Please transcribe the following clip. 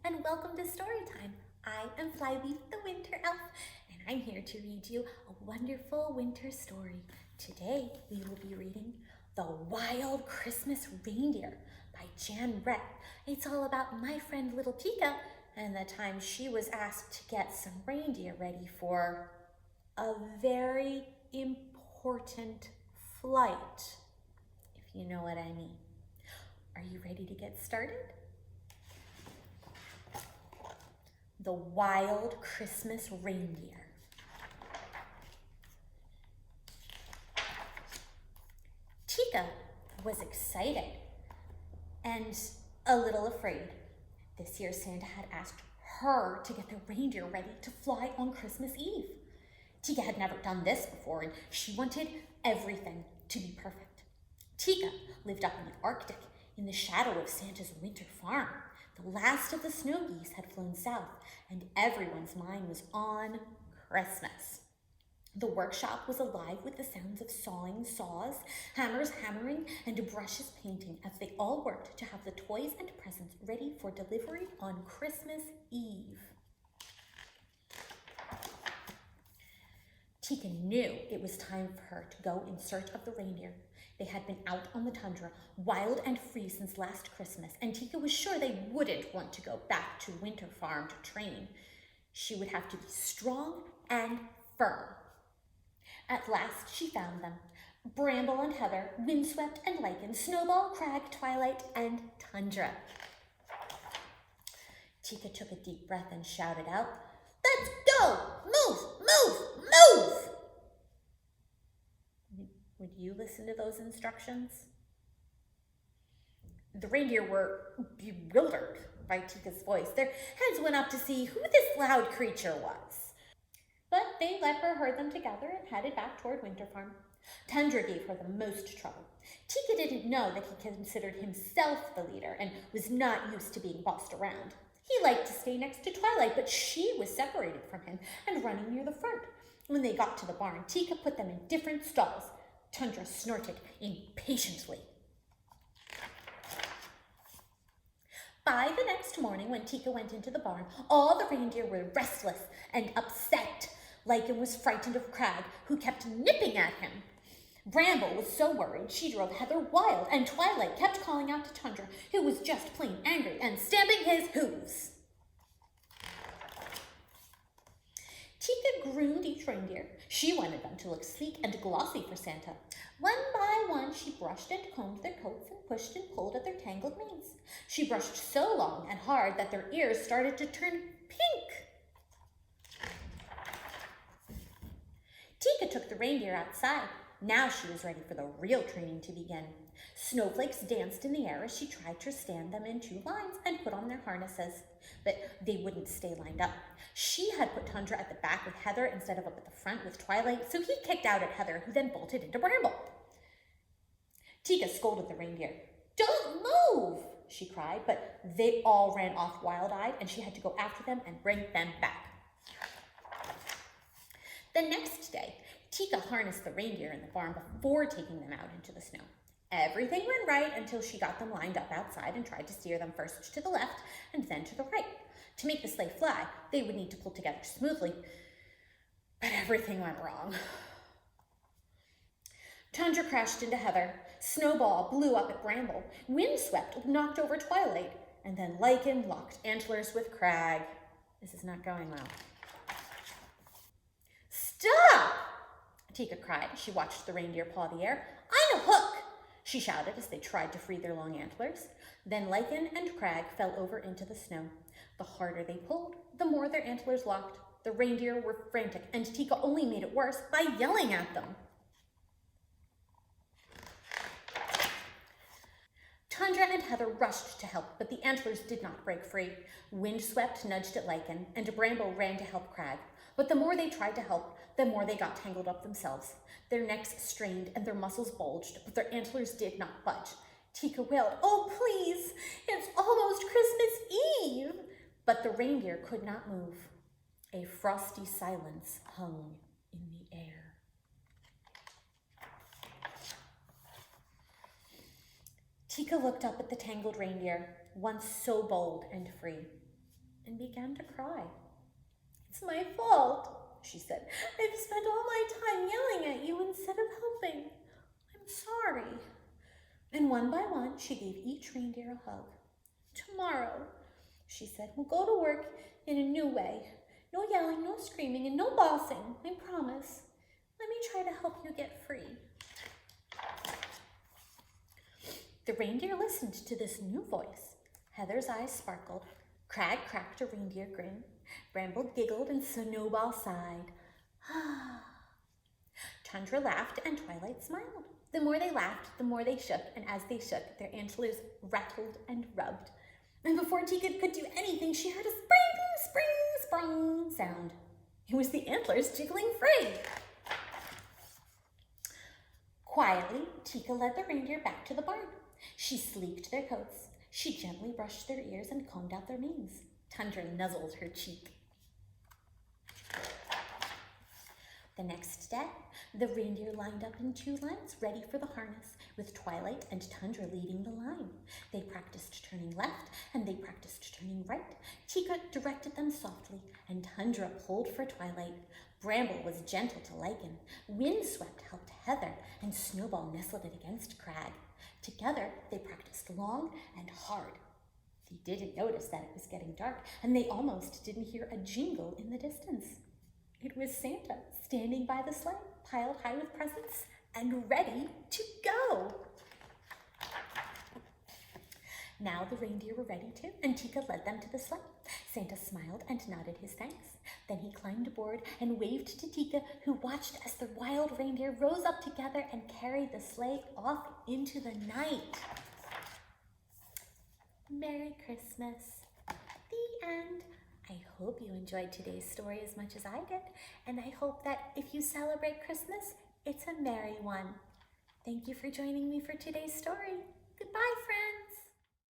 and welcome to Storytime. I am Flyleaf the Winter Elf, and I'm here to read you a wonderful winter story. Today, we will be reading The Wild Christmas Reindeer by Jan Brett. It's all about my friend little Tika and the time she was asked to get some reindeer ready for a very important flight, if you know what I mean. Are you ready to get started? The Wild Christmas Reindeer. Tika was excited and a little afraid. This year Santa had asked her to get the reindeer ready to fly on Christmas Eve. Tika had never done this before and she wanted everything to be perfect. Tika lived up in the Arctic in the shadow of Santa's winter farm. The last of the snow geese had flown south, and everyone's mind was on Christmas. The workshop was alive with the sounds of sawing saws, hammers hammering, and brushes painting as they all worked to have the toys and presents ready for delivery on Christmas Eve. Tika knew it was time for her to go in search of the reindeer. They had been out on the tundra, wild and free since last Christmas, and Tika was sure they wouldn't want to go back to Winter Farm to train. She would have to be strong and firm. At last she found them. Bramble and Heather, Windswept and Lichen, Snowball, Crag, Twilight, and Tundra. Tika took a deep breath and shouted out, "Let's go! Move! Move! Move!" Would you listen to those instructions? The reindeer were bewildered by Tika's voice. Their heads went up to see who this loud creature was. But they let her herd them together and headed back toward Winter Farm. Tundra gave her the most trouble. Tika didn't know that he considered himself the leader and was not used to being bossed around. He liked to stay next to Twilight, but she was separated from him and running near the front. When they got to the barn, Tika put them in different stalls. Tundra snorted impatiently. By the next morning, when Tika went into the barn, all the reindeer were restless and upset. Lichen was frightened of Crag, who kept nipping at him. Bramble was so worried she drove Heather wild, and Twilight kept calling out to Tundra, who was just plain angry and stamping his hooves. Tika groomed each reindeer. She wanted them to look sleek and glossy for Santa. One by one, she brushed and combed their coats and pushed and pulled at their tangled manes. She brushed so long and hard that their ears started to turn pink. Tika took the reindeer outside. Now she was ready for the real training to begin. Snowflakes danced in the air as she tried to stand them in two lines and put on their harnesses, but they wouldn't stay lined up. She had put Tundra at the back with Heather instead of up at the front with Twilight, so he kicked out at Heather, who then bolted into Bramble. Tika scolded the reindeer. "Don't move!" she cried, but they all ran off wild-eyed, and she had to go after them and bring them back. The next day, Tika harnessed the reindeer in the barn before taking them out into the snow. Everything went right until she got them lined up outside and tried to steer them first to the left and then to the right. To make the sleigh fly, they would need to pull together smoothly, but everything went wrong. Tundra crashed into Heather. Snowball blew up at Bramble. Windswept knocked over Twilight, and then Lichen locked antlers with Crag. This is not going well. "Stop!" Tika cried as she watched the reindeer paw the air. "I'm a hook!" she shouted as they tried to free their long antlers. Then Lichen and Crag fell over into the snow. The harder they pulled, the more their antlers locked. The reindeer were frantic, and Tika only made it worse by yelling at them. Tundra and Heather rushed to help, but the antlers did not break free. Windswept nudged at Lichen, and Bramble ran to help Crag. But the more they tried to help, the more they got tangled up themselves. Their necks strained and their muscles bulged, but their antlers did not budge. Tika wailed, "Oh, please, it's almost Christmas Eve!" But the reindeer could not move. A frosty silence hung in the air. Tika looked up at the tangled reindeer, once so bold and free. and began to cry. "It's my fault," she said. "I've spent all my time yelling at you instead of helping. I'm sorry." And one by one, she gave each reindeer a hug. "Tomorrow," she said, "we'll go to work in a new way. No yelling, no screaming, and no bossing, I promise. Let me try to help you get free." The reindeer listened to this new voice. Heather's eyes sparkled. Crag cracked a reindeer grin. Bramble giggled and Snowball sighed. Tundra laughed and Twilight smiled. The more they laughed, the more they shook, and as they shook, their antlers rattled and rubbed. And before Tika could do anything, she heard a spring, spring, sprung sound. It was the antlers jiggling free. Quietly, Tika led the reindeer back to the barn. She sleeked their coats. She gently brushed their ears and combed out their manes. Tundra nuzzled her cheek. The next day, the reindeer lined up in 2 lines, ready for the harness, with Twilight and Tundra leading the line. They practiced turning left, and they practiced turning right. Tika directed them softly, and Tundra pulled for Twilight. Bramble was gentle to Lichen. Windswept helped Heather, and Snowball nestled it against Crag. Together, they practiced long and hard. They didn't notice that it was getting dark, and they almost didn't hear a jingle in the distance. It was Santa standing by the sleigh, piled high with presents, and ready to go. Now the reindeer were ready too, and Tika led them to the sleigh. Santa smiled and nodded his thanks. Then he climbed aboard and waved to Tika, who watched as the wild reindeer rose up together and carried the sleigh off into the night. Merry Christmas. The end. I hope you enjoyed today's story as much as I did, and I hope that if you celebrate Christmas, it's a merry one. Thank you for joining me for today's story. Goodbye, friends.